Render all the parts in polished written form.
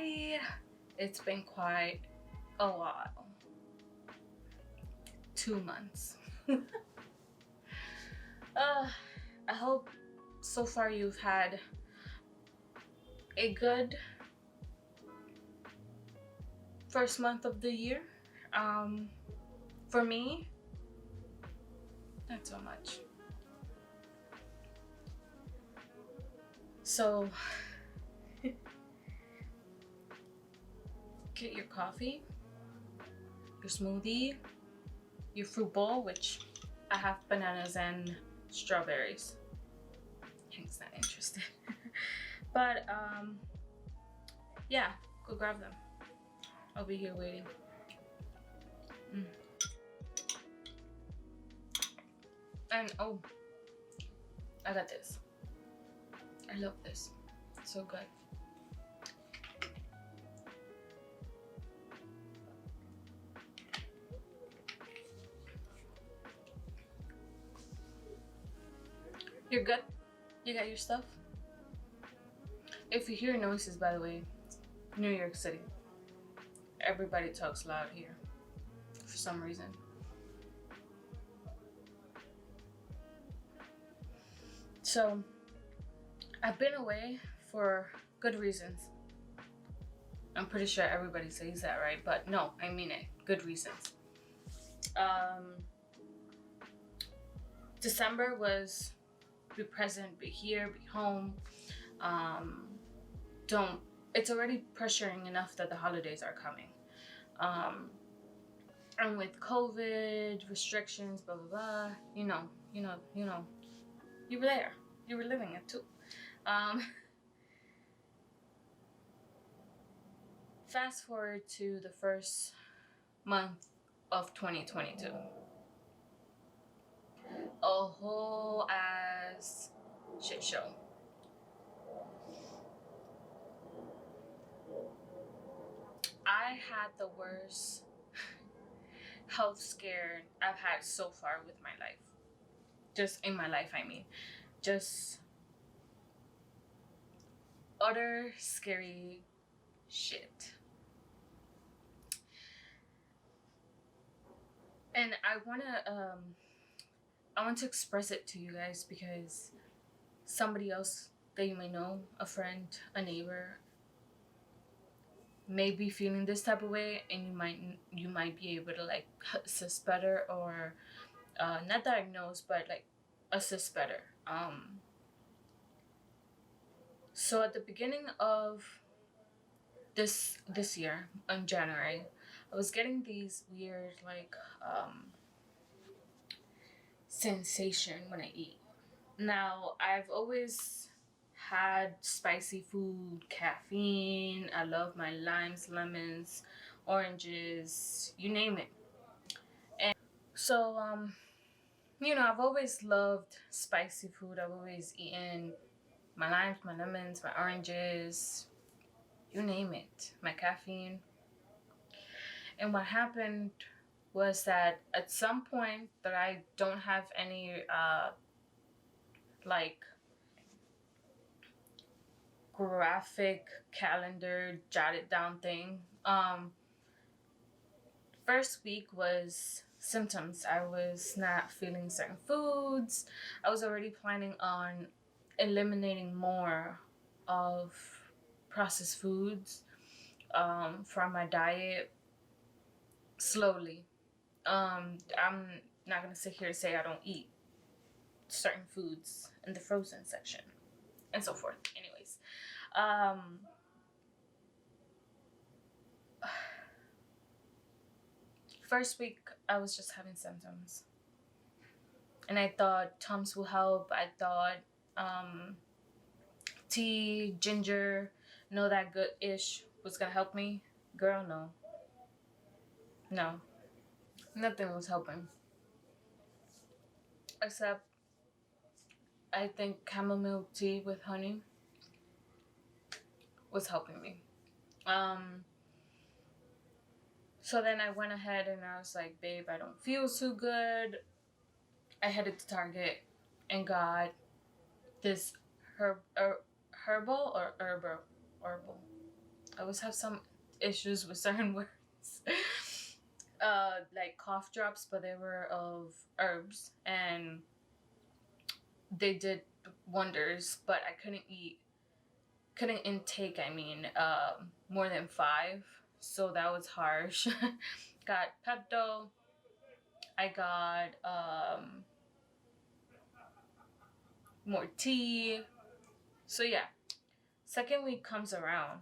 Hi! It's been quite a while. 2 months. uh, I hope so far you've had a good first month of the year. For me, not so much. So, get your coffee, your smoothie, your fruit bowl, which I have bananas and strawberries. Hank's not interested. But yeah, go grab them. I'll be here waiting. And oh, I got this. I love this. It's so good. You're good? You got your stuff? If you hear noises, by the way, New York City. Everybody talks loud here for some reason. So, I've been away for good reasons. I'm pretty sure everybody says that, right? But no, I mean it. Good reasons. December was be present, be here, be home. Don't. It's already pressuring enough that the holidays are coming. And with COVID restrictions, blah blah blah. You were there. You were living it too. Fast forward to the first month of 2022. A whole ass shit show. I had the worst health scare I've had so far with my life. Just in my life, I mean. Just utter scary shit. And I want to express it to you guys because somebody else that you may know, a friend, a neighbor, may be feeling this type of way, and you might be able to like assist better or not diagnose, but like assist better. So at the beginning of this year in January, I was getting these weird like sensation when I eat. Now I've always had spicy food, caffeine. I love my limes, lemons, oranges, you name it. And so I've always loved spicy food. I've always eaten my limes, my lemons, my oranges, you name it, my caffeine. And what happened was that at some point that I don't have any like graphic calendar jotted down thing. First week was symptoms. I was not feeling certain foods. I was already planning on eliminating more of processed foods from my diet slowly. I'm not gonna sit here and say I don't eat certain foods in the frozen section and so forth. Anyways, first week I was just having symptoms, and I thought Tums will help. I thought tea, ginger, know that good ish was gonna help me. Girl, no, nothing was helping except I think chamomile tea with honey was helping me. So then I went ahead and I was like, babe, I don't feel too good. I headed to Target and got this herbal or herbal. I always have some issues with certain words. Like cough drops, but they were of herbs and they did wonders, but I couldn't intake, I mean, more than 5. So that was harsh. Got Pepto. I got more tea. So yeah, second week comes around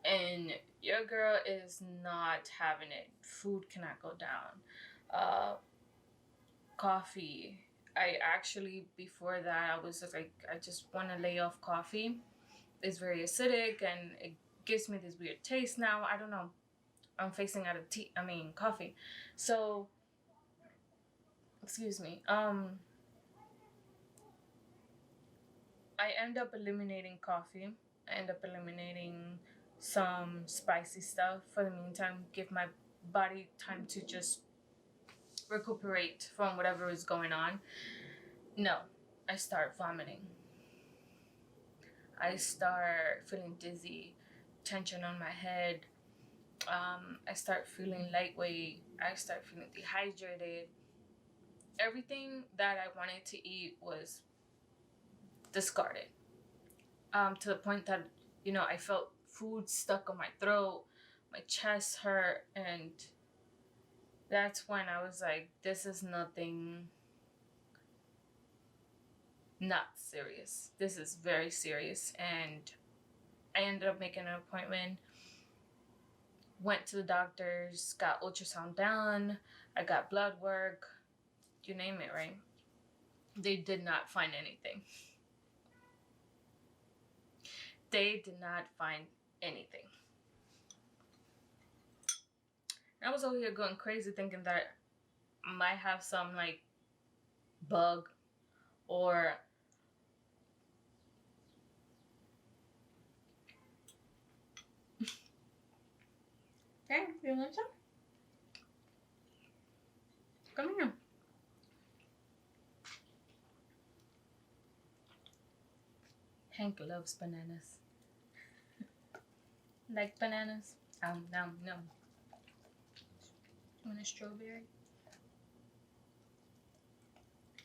and your girl is not having it. Food cannot go down. Uh, Coffee. I actually, before that, I was just like, I just want to lay off coffee. It's very acidic and it gives me this weird taste now. I don't know. I'm facing out of coffee. So, excuse me. I end up eliminating coffee. I end up eliminating some spicy stuff for the meantime. Give my body time to just recuperate from whatever is going on. No, I start vomiting. I start feeling dizzy, tension on my head. I start feeling lightweight. I start feeling dehydrated. Everything that I wanted to eat was discarded. To the point that, I felt food stuck on my throat, my chest hurt, and that's when I was like, this is nothing, not serious. This is very serious. And I ended up making an appointment, went to the doctors, got ultrasound done, I got blood work, you name it, right? They did not find anything. They did not find anything. I was over here going crazy thinking that I might have some like bug or hey, you want some? Come here. Hank loves bananas. Like bananas? No. Want a strawberry?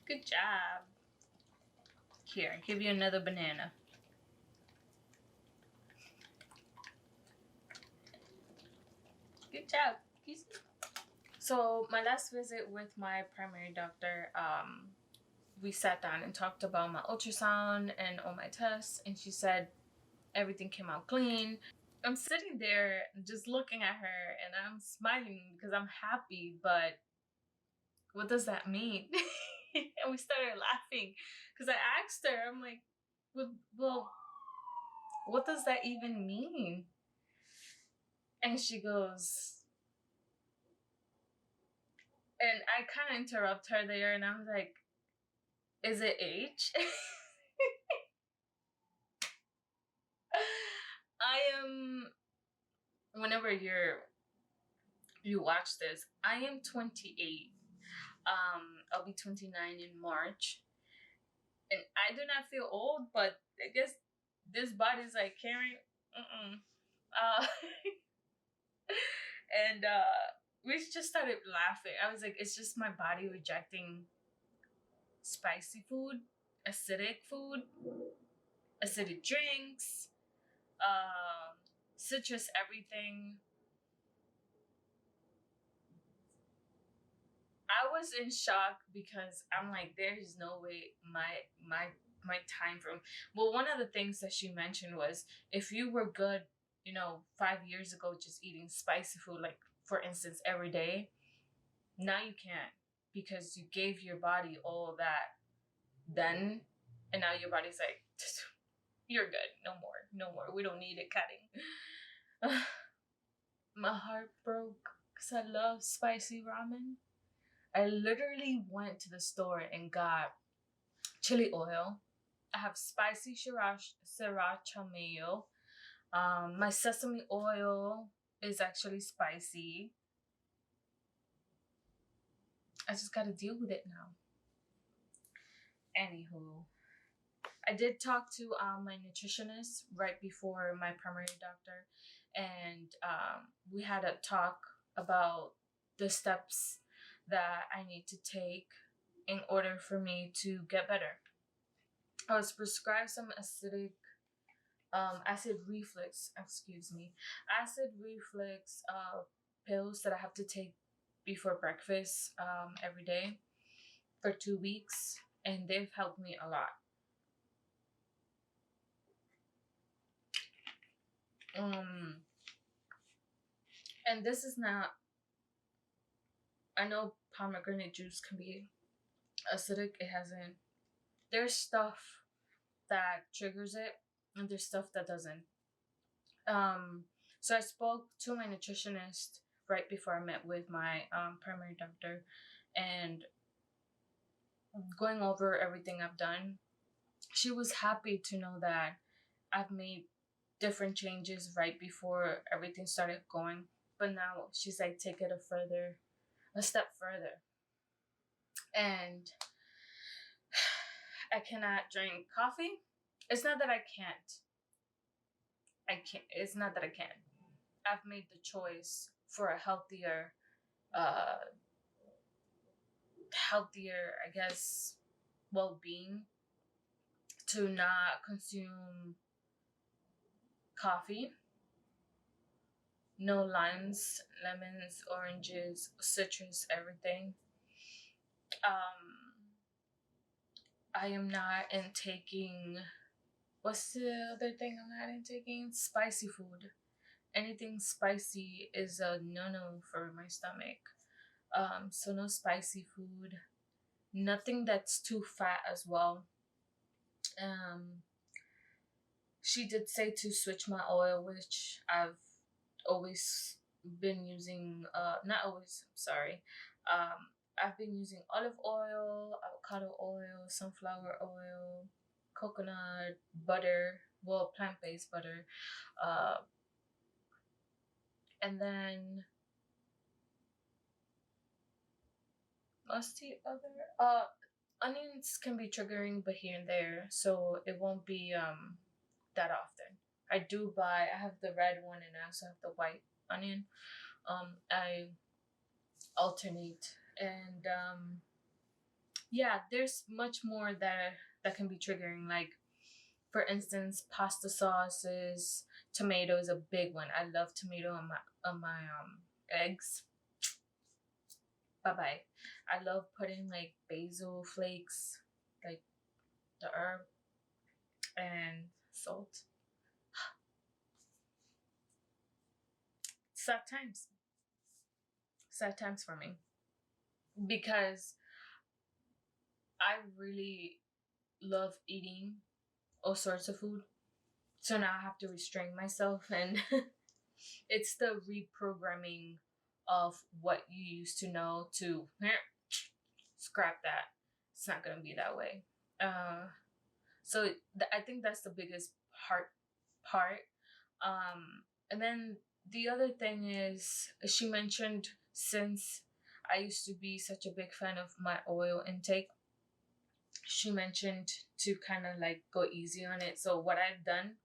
Good job. Here, I'll give you another banana. Good job. So my last visit with my primary doctor, we sat down and talked about my ultrasound and all my tests, and she said everything came out clean. I'm sitting there just looking at her and I'm smiling because I'm happy, but what does that mean? And we started laughing because I asked her, I'm like, well, what does that even mean? And she goes, and I kind of interrupt her there and I was like, is it age? I am, whenever you watch this, I am 28. I'll be 29 in March. And I do not feel old, but I guess this body's like carrying, uh, and we just started laughing. I was like, it's just my body rejecting spicy food, acidic food, acidic drinks, citrus everything. I was in shock because I'm like, there is no way my time frame. Well, one of the things that she mentioned was if you were good, 5 years ago, just eating spicy food, like for instance, every day, now you can't because you gave your body all that then, and now your body's like, you're good, no more. We don't need it cutting. My heart broke because I love spicy ramen. I literally went to the store and got chili oil. I have spicy sriracha mayo. My sesame oil is actually spicy. I just gotta deal with it now. Anywho, I did talk to my nutritionist right before my primary doctor, and we had a talk about the steps that I need to take in order for me to get better. I was prescribed some acid reflux, acid reflux pills that I have to take before breakfast every day for 2 weeks, and they've helped me a lot. Um, and this is not. I know pomegranate juice can be acidic. It hasn't. There's stuff that triggers it, and there's stuff that doesn't. Um, so I spoke to my nutritionist right before I met with my primary doctor, and going over everything I've done, she was happy to know that I've made different changes right before everything started going. But now she's like, take it a step further. And I cannot drink coffee. It's not that I can't. It's not that I can't. I've made the choice for a uh, I guess, well-being, to not consume coffee. No limes, lemons, oranges, citrus, everything. I am not intaking. What's the other thing I'm not intaking? Spicy food. Anything spicy is a no-no for my stomach. So no spicy food. Nothing that's too fat as well. Um, she did say to switch my oil, which I've always been using. Not always. I'm sorry. I've been using olive oil, avocado oil, sunflower oil, coconut butter, well, plant-based butter, uh, and then what's the other? Onions can be triggering, but here and there, so it won't be that often. I have the red one and I also have the white onion. I alternate, and yeah, there's much more that can be triggering. Like, for instance, pasta sauces, tomato is a big one. I love tomato on my eggs. Bye bye. I love putting like basil flakes, like the herb, and salt. Sad times. Sad times for me, because I really love eating all sorts of food. So now I have to restrain myself, and it's the reprogramming of what you used to know to scrap that. It's not gonna be that way. So I think that's the biggest part. And then the other thing is, she mentioned, since I used to be such a big fan of my oil intake, she mentioned to kind of like go easy on it. So what I've done,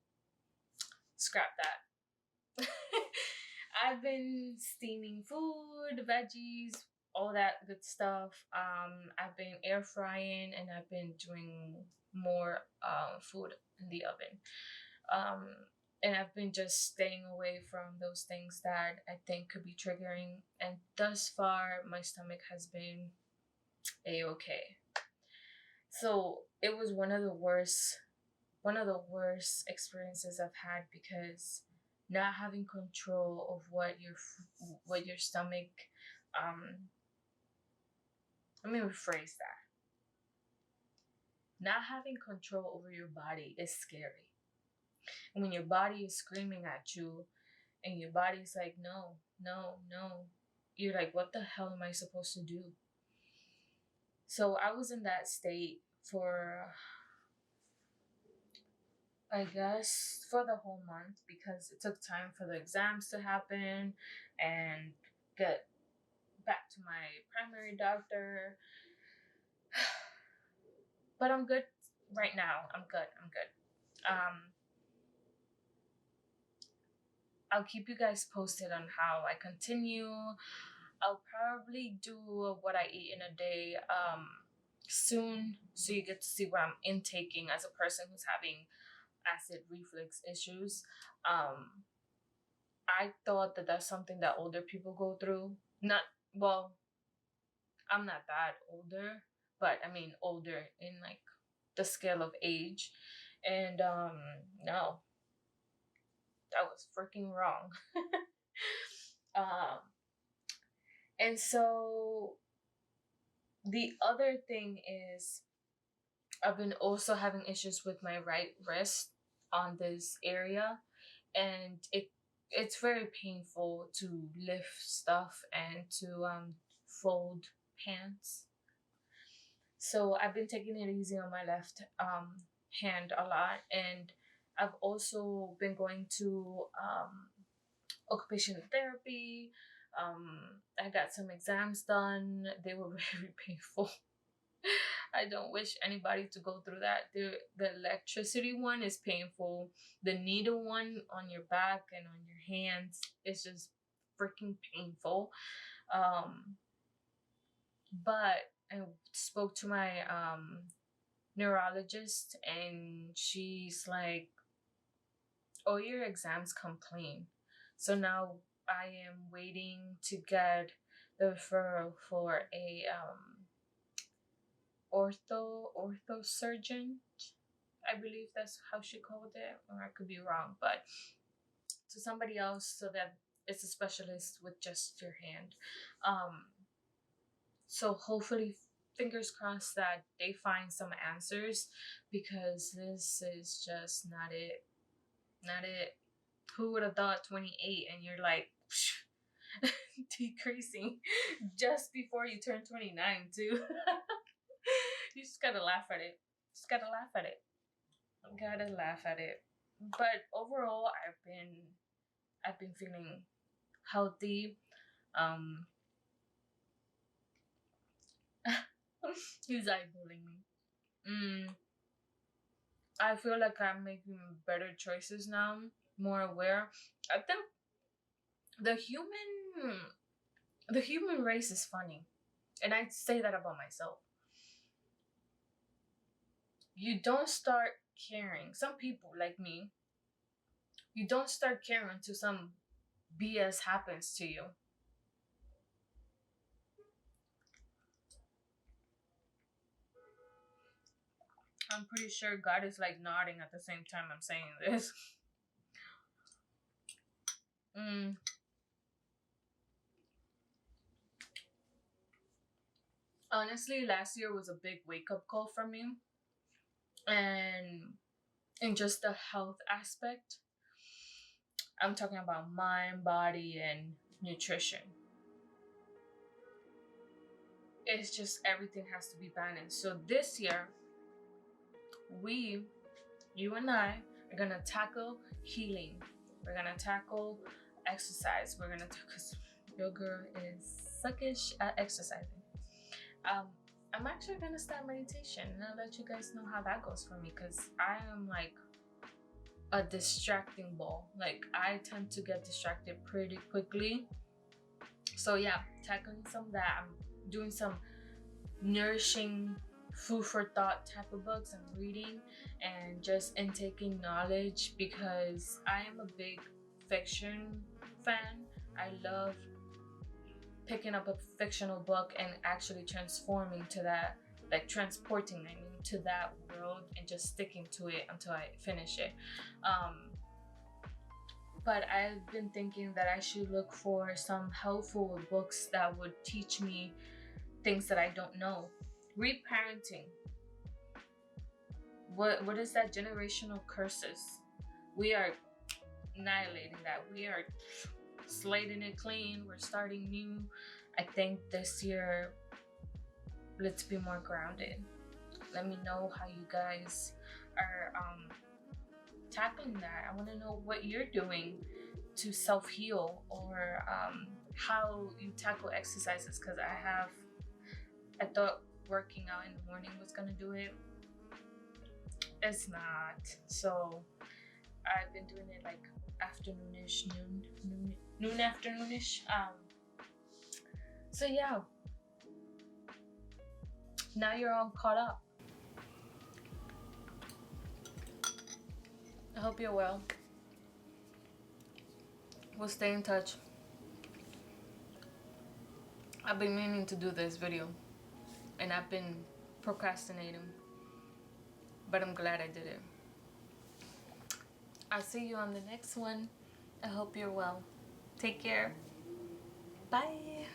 scrap that. I've been steaming food, veggies, all that good stuff. I've been air frying, and I've been doing more food in the oven. Um, and I've been just staying away from those things that I think could be triggering. And thus far, my stomach has been a-okay. So it was one of the worst experiences I've had, because not having control of what your stomach, let me rephrase that. Not having control over your body is scary. And when your body is screaming at you, and your body's like, no, no, no, you're like, what the hell am I supposed to do? So I was in that state for, I guess, for the whole month, because it took time for the exams to happen and get back to my primary doctor. But I'm good. right now, I'm good. I'm good. I'll keep you guys posted on how I continue. I'll probably do what I eat in a day soon, so you get to see what I'm intaking as a person who's having acid reflux issues. Um, I thought that that's something that older people go through. Not well, I'm not that older, but I mean older in like the scale of age. And no, that was freaking wrong. um, and so the other thing is I've been also having issues with my right wrist on this area, and it's very painful to lift stuff and to fold pants. So I've been taking it easy on my left hand a lot, and I've also been going to occupational therapy. I got some exams done. They were very painful. I don't wish anybody to go through that. The electricity one is painful. The needle one on your back and on your hands is just freaking painful. Um, but I spoke to my neurologist, and she's like, "Oh, your exams come clean." So now I am waiting to get the referral for a ortho surgeon. I believe that's how she called it, or I could be wrong, but to somebody else so that it's a specialist with just your hand. Um, so hopefully, fingers crossed that they find some answers, because this is just not it. Not it. Who would have thought 28 and you're like decreasing just before you turn 29 too? You just gotta laugh at it. Just gotta laugh at it. Gotta laugh at it. But overall, I've been feeling healthy. Um, he's eyeballing me. I feel like I'm making better choices now, more aware. I think the human the human race is funny, and I say that about myself. You don't start caring. Some people like me, you don't start caring until some BS happens to you. I'm pretty sure God is like nodding at the same time I'm saying this. Mm, honestly, last year was a big wake up call for me, and in just the health aspect, I'm talking about mind, body, and nutrition. It's just everything has to be balanced. So this year, we, you and I, are gonna tackle healing. We're gonna tackle exercise. We're gonna, because your girl is suckish at exercising. Um, I'm actually gonna start meditation, and I'll let you guys know how that goes for me, because I am like a distracting ball. Like, I tend to get distracted pretty quickly. So yeah, tackling some of that. I'm doing some nourishing food for thought type of books I'm reading, and just intaking knowledge, because I am a big fiction fan. I love picking up a fictional book and actually transforming to that, like transporting, I mean, to that world, and just sticking to it until I finish it. But I've been thinking that I should look for some helpful books that would teach me things that I don't know. Reparenting. What is that? Generational curses. We are annihilating that. We are slating it clean. We're starting new. I think this year, let's be more grounded. Let me know how you guys are tackling that. I want to know what you're doing to self heal, or how you tackle exercises. Because I thought working out in the morning was gonna do it. It's not. So I've been doing it like afternoonish, noon afternoonish. So yeah, now you're all caught up. I hope you're well. We'll stay in touch. I've been meaning to do this video and I've been procrastinating, but I'm glad I did it. I'll see you on the next one. I hope you're well. Take care. Bye.